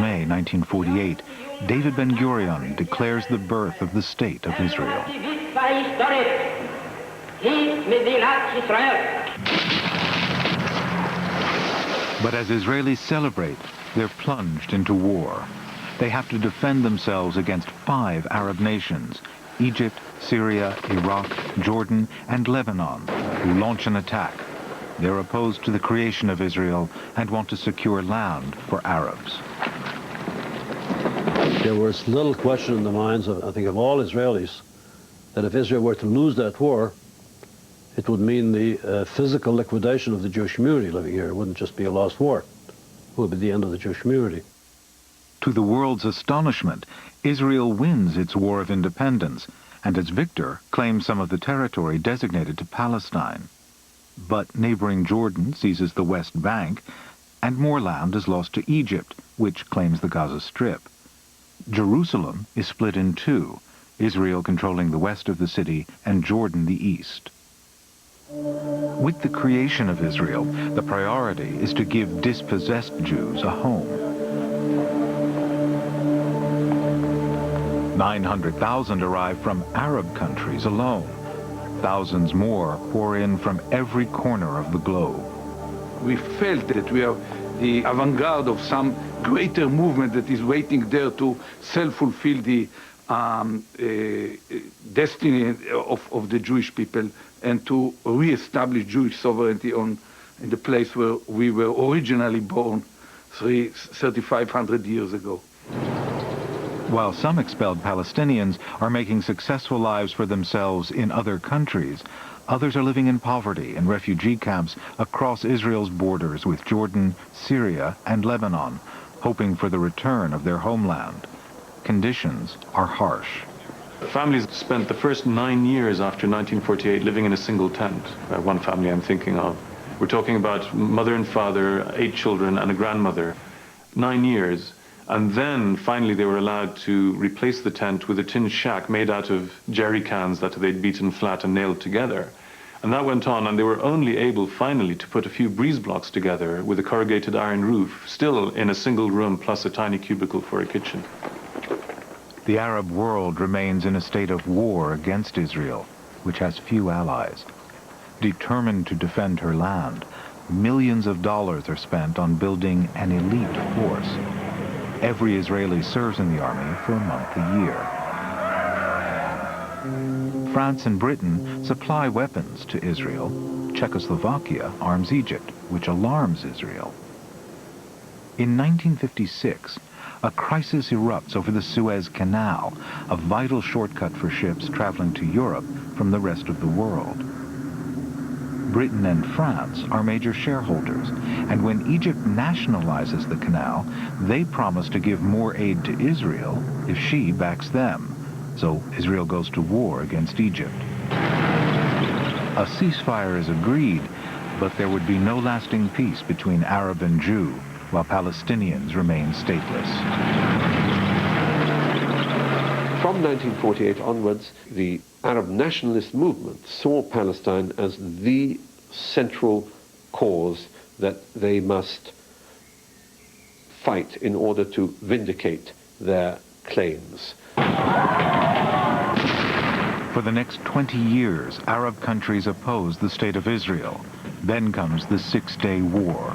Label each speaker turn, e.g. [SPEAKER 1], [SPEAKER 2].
[SPEAKER 1] May 1948, David Ben-Gurion declares the birth of the State of Israel. But as Israelis celebrate, they're plunged into war. They have to defend themselves against 5 Arab nations, Egypt, Syria, Iraq, Jordan, and Lebanon, who launch an attack. They're opposed to the creation of Israel and want to secure land for Arabs.
[SPEAKER 2] There was little question in the minds of, I think, of all Israelis, that if Israel were to lose that war, it would mean the physical liquidation of the Jewish community living here. It wouldn't just be a lost war. It would be the end of the Jewish community.
[SPEAKER 1] To the world's astonishment, Israel wins its war of independence, and its victor claims some of the territory designated to Palestine. But neighboring Jordan seizes the West Bank, and more land is lost to Egypt, which claims the Gaza Strip. Jerusalem is split in 2, Israel controlling the west of the city and Jordan the east. With the creation of Israel, the priority is to give dispossessed Jews a home. 900,000 arrive from Arab countries alone. Thousands more pour in from every corner of the globe.
[SPEAKER 3] We felt that we are the avant-garde of some greater movement that is waiting there to self-fulfill the destiny of the Jewish people and to re-establish Jewish sovereignty in the place where we were originally born 3,500 years ago.
[SPEAKER 1] While some expelled Palestinians are making successful lives for themselves in other countries, others are living in poverty in refugee camps across Israel's borders with Jordan, Syria, and Lebanon, hoping for the return of their homeland. Conditions are harsh.
[SPEAKER 4] Families spent the first 9 years after 1948 living in a single tent. One family I'm thinking of. We're talking about mother and father, 8 children, and a grandmother. 9 years. And then finally they were allowed to replace the tent with a tin shack made out of jerry cans that they'd beaten flat and nailed together. And that went on, and they were only able finally to put a few breeze blocks together with a corrugated iron roof, still in a single room plus a tiny cubicle for a kitchen.
[SPEAKER 1] The Arab world remains in a state of war against Israel, which has few allies. Determined to defend her land, millions of dollars are spent on building an elite force. Every Israeli serves in the army for a month a year. France and Britain supply weapons to Israel. Czechoslovakia arms Egypt, which alarms Israel. In 1956, a crisis erupts over the Suez Canal, a vital shortcut for ships traveling to Europe from the rest of the world. Britain and France are major shareholders, and when Egypt nationalizes the canal, they promise to give more aid to Israel if she backs them. So Israel goes to war against Egypt. A ceasefire is agreed, but there would be no lasting peace between Arab and Jew, while Palestinians remain stateless.
[SPEAKER 5] From 1948 onwards, the Arab nationalist movement saw Palestine as the central cause that they must fight in order to vindicate their claims.
[SPEAKER 1] For the next 20 years, Arab countries oppose the State of Israel. Then comes the Six-Day War.